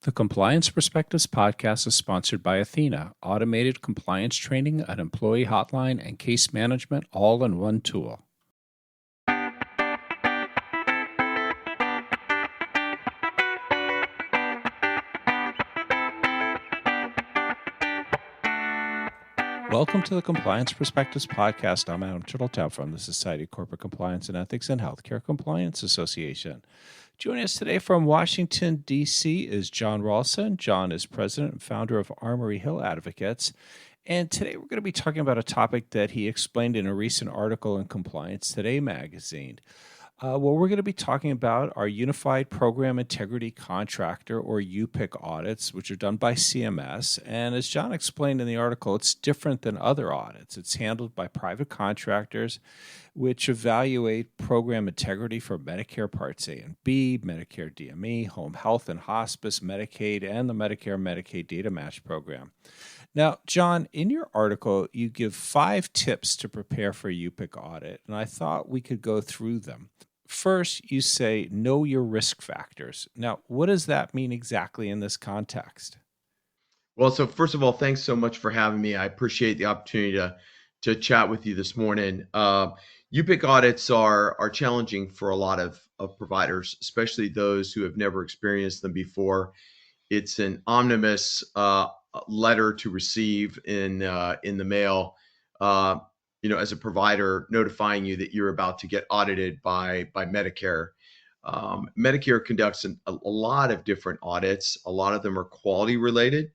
The Compliance Perspectives podcast is sponsored by Athena, automated compliance training, an employee hotline, and case management all in one tool. Welcome to the Compliance Perspectives podcast. I'm Adam Turtletop from the Society of Corporate Compliance and Ethics and Healthcare Compliance Association. Joining us today from Washington, D.C. is John Rawlson. John is president and founder of Armory Hill Advocates. And today we're going to be talking about a topic that he explained in a recent article in Compliance Today magazine. What we're going to be talking about are Unified Program Integrity Contractor, or UPIC audits, which are done by CMS. And as John explained in the article, it's different than other audits. It's handled by private contractors, which evaluate program integrity for Medicare Parts A and B, Medicare DME, home health and hospice, Medicaid, and the Medicare-Medicaid data match program. Now, John, in your article, you give 5 tips to prepare for a UPIC audit, and I thought we could go through them. First, you say, know your risk factors. Now, what does that mean exactly in this context? Well, so first of all, thanks so much for having me. I appreciate the opportunity to chat with you this morning. UPIC audits are challenging for a lot of providers, especially those who have never experienced them before. It's an omnibus letter to receive in the mail, as a provider, notifying you that you're about to get audited by Medicare. Medicare conducts a lot of different audits. A lot of them are quality related,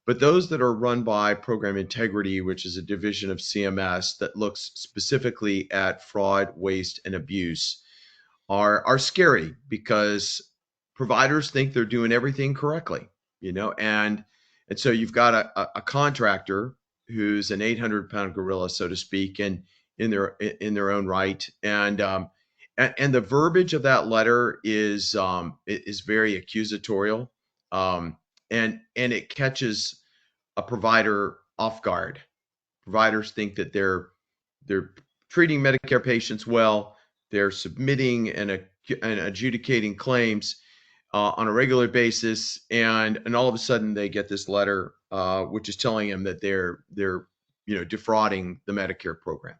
but those that are run by Program Integrity, which is a division of CMS that looks specifically at fraud, waste, and abuse, are scary because providers think they're doing everything correctly, and so you've got a contractor who's an 800-pound gorilla, so to speak, and in their own right, and the verbiage of that letter is very accusatorial, and it catches a provider off guard. Providers think that they're treating Medicare patients well, they're submitting and adjudicating claims on a regular basis, and all of a sudden they get this letter, which is telling them that they're defrauding the Medicare program.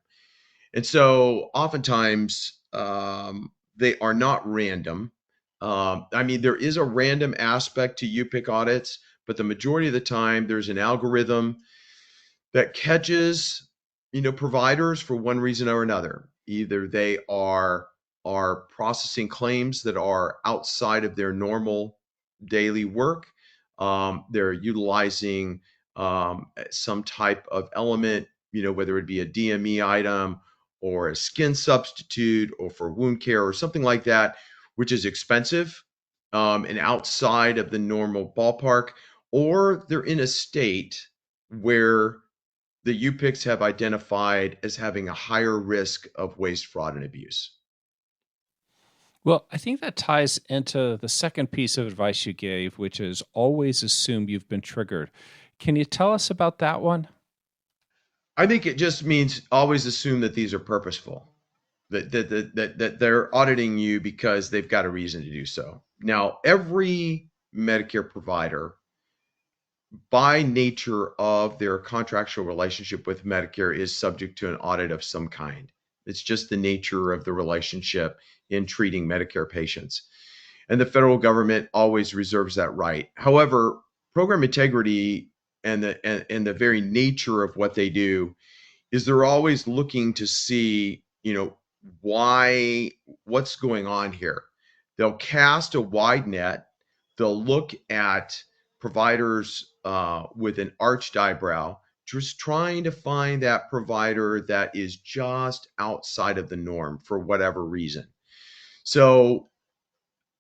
And so oftentimes they are not random. There is a random aspect to UPIC audits, but the majority of the time there's an algorithm that catches providers for one reason or another. Either they are processing claims that are outside of their normal daily work. They're utilizing some type of element, whether it be a DME item or a skin substitute or for wound care or something like that, which is expensive and outside of the normal ballpark, or they're in a state where the UPICs have identified as having a higher risk of waste, fraud, and abuse. Well, I think that ties into the second piece of advice you gave, which is always assume you've been triggered. Can you tell us about that one? I think it just means always assume that these are purposeful, that they're auditing you because they've got a reason to do so. Now, every Medicare provider, by nature of their contractual relationship with Medicare, is subject to an audit of some kind. It's just the nature of the relationship in treating Medicare patients. And the federal government always reserves that right. However, program integrity and the very nature of what they do is they're always looking to see, what's going on here. They'll cast a wide net. They'll look at providers with an arched eyebrow, just trying to find that provider that is just outside of the norm for whatever reason. So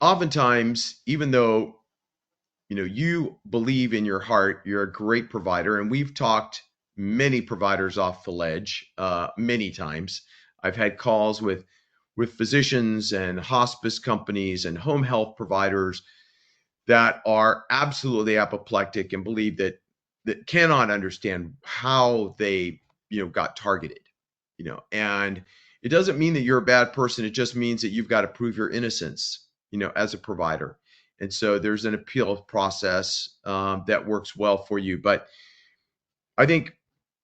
oftentimes, even though you believe in your heart you're a great provider, and we've talked many providers off the ledge many times. I've had calls with physicians and hospice companies and home health providers that are absolutely apoplectic and believe that cannot understand how they got targeted, and it doesn't mean that you're a bad person. It just means that you've got to prove your innocence, as a provider. And so there's an appeal process that works well for you. But I think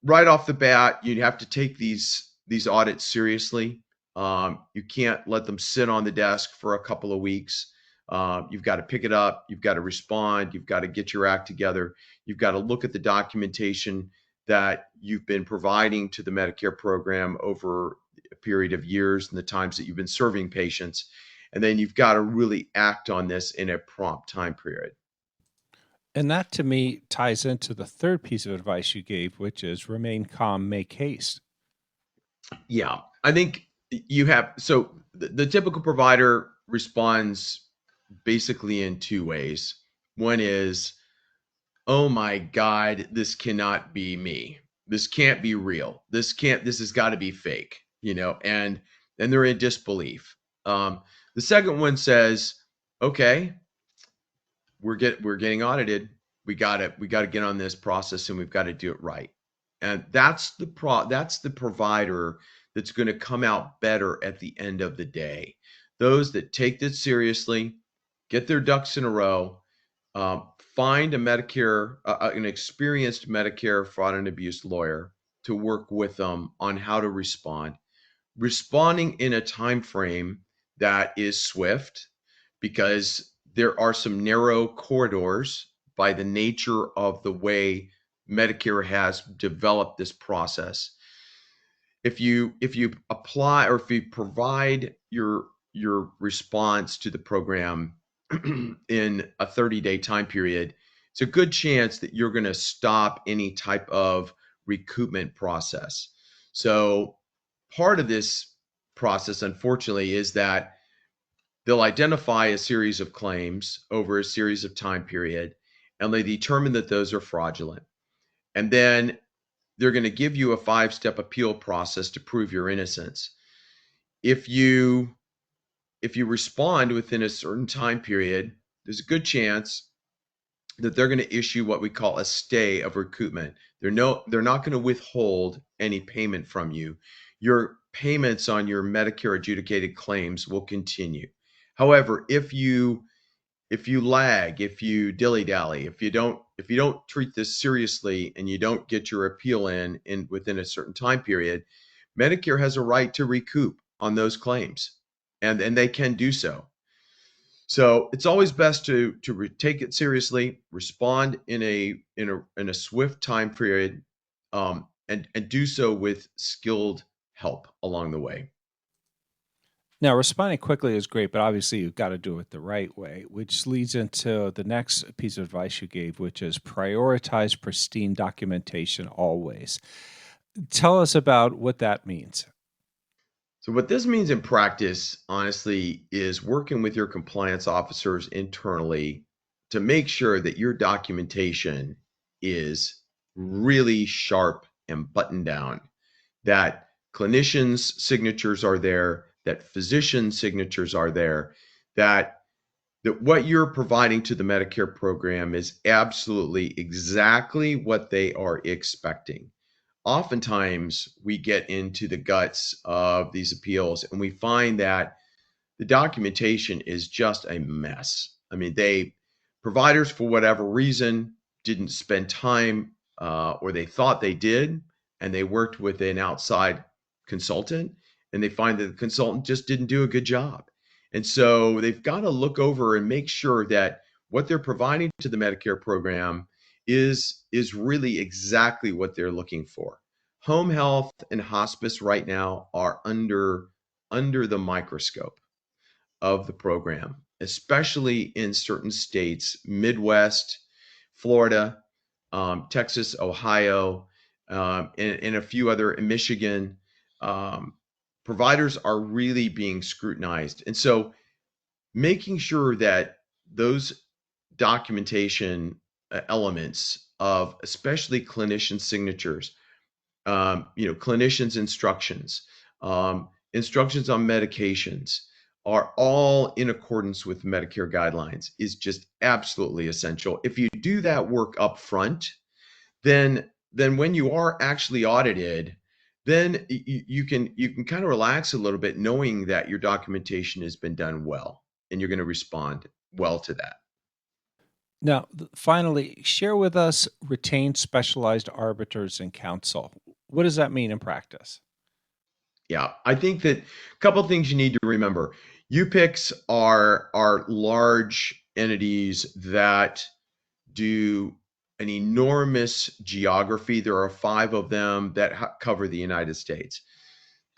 right off the bat, you have to take these audits seriously. You can't let them sit on the desk for a couple of weeks. You've got to pick it up. You've got to respond. You've got to get your act together. You've got to look at the documentation that you've been providing to the Medicare program over a period of years and the times that you've been serving patients. And then you've got to really act on this in a prompt time period. And that to me ties into the third piece of advice you gave, which is remain calm, make haste. Yeah, I think you have, so the typical provider responds basically in two ways. One is, oh my God, this cannot be me. This can't be real. This has got to be fake, and they're in disbelief. The second one says, okay, we're getting audited. We got to get on this process and we've got to do it right. And that's the provider that's going to come out better at the end of the day. Those that take this seriously, get their ducks in a row, find an experienced Medicare fraud and abuse lawyer to work with them on how to respond. Responding in a time frame that is swift, because there are some narrow corridors by the nature of the way Medicare has developed this process. If you apply, or if you provide your response to the program in a 30-day time period, it's a good chance that you're going to stop any type of recoupment process. So part of this process, unfortunately, is that they'll identify a series of claims over a series of time period, and they determine that those are fraudulent. And then they're going to give you a 5-step appeal process to prove your innocence. If you respond within a certain time period, there's a good chance that they're going to issue what we call a stay of recoupment. They're not going to withhold any payment from you. Your payments on your Medicare adjudicated claims will continue. However, if you lag, if you dilly-dally, if you don't treat this seriously and you don't get your appeal in within a certain time period, Medicare has a right to recoup on those claims, and they can do so. So it's always best to take it seriously, respond in a swift time period, and do so with skilled help along the way. Now, responding quickly is great, but obviously you've got to do it the right way, which leads into the next piece of advice you gave, which is prioritize pristine documentation always. Tell us about what that means. So what this means in practice, honestly, is working with your compliance officers internally to make sure that your documentation is really sharp and buttoned down, that clinicians' signatures are there, that physician signatures are there, that what you're providing to the Medicare program is absolutely exactly what they are expecting. Oftentimes, we get into the guts of these appeals and we find that the documentation is just a mess. I mean, providers, for whatever reason, didn't spend time, or they thought they did, and they worked with an outside consultant, and they find that the consultant just didn't do a good job. And so they've got to look over and make sure that what they're providing to the Medicare program is really exactly what they're looking for. Home health and hospice right now are under the microscope of the program, especially in certain states, Midwest, Florida, Texas, Ohio, and a few other, in Michigan. Providers are really being scrutinized. And so making sure that those documentation elements of especially clinician signatures, clinicians' instructions, instructions on medications are all in accordance with Medicare guidelines is just absolutely essential. If you do that work up front, then when you are actually audited, then you can kind of relax a little bit knowing that your documentation has been done well and you're going to respond well to that. Now, finally, share with us retained specialized arbiters and counsel. What does that mean in practice? Yeah, I think that a couple things you need to remember. UPICs are large entities that do an enormous geography. There are 5 of them that cover the United States.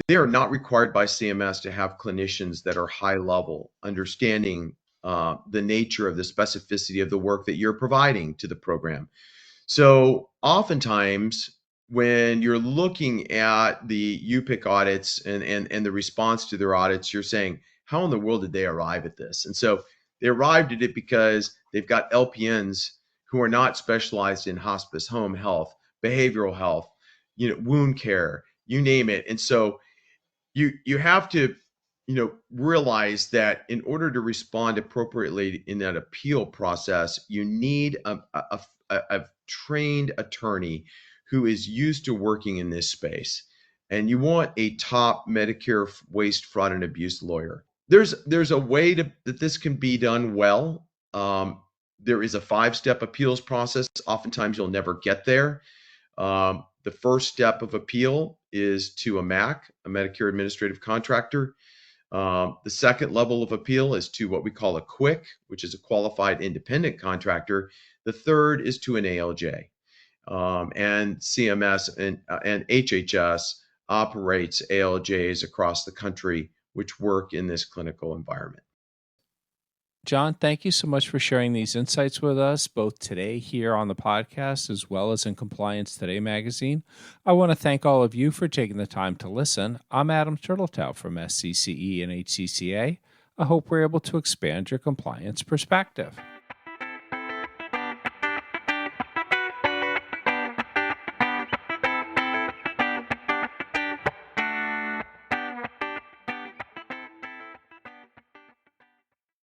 They are not required by CMS to have clinicians that are high level, understanding the nature of the specificity of the work that you're providing to the program. So oftentimes, when you're looking at the UPIC audits and the response to their audits, you're saying, how in the world did they arrive at this? And so they arrived at it because they've got LPNs who are not specialized in hospice, home health, behavioral health, wound care, you name it. And so you have to realize that in order to respond appropriately in that appeal process, you need a trained attorney who is used to working in this space, and you want a top Medicare waste, fraud, and abuse lawyer. There's a way that this can be done well. There is a 5-step appeals process. Oftentimes you'll never get there. The first step of appeal is to a MAC, a Medicare Administrative Contractor. The second level of appeal is to what we call a QUIC, which is a Qualified Independent Contractor. The third is to an ALJ. And CMS and HHS operates ALJs across the country, which work in this clinical environment. John, thank you so much for sharing these insights with us, both today here on the podcast as well as in Compliance Today magazine. I want to thank all of you for taking the time to listen. I'm Adam Turtletaub from SCCE and HCCA. I hope we're able to expand your compliance perspective.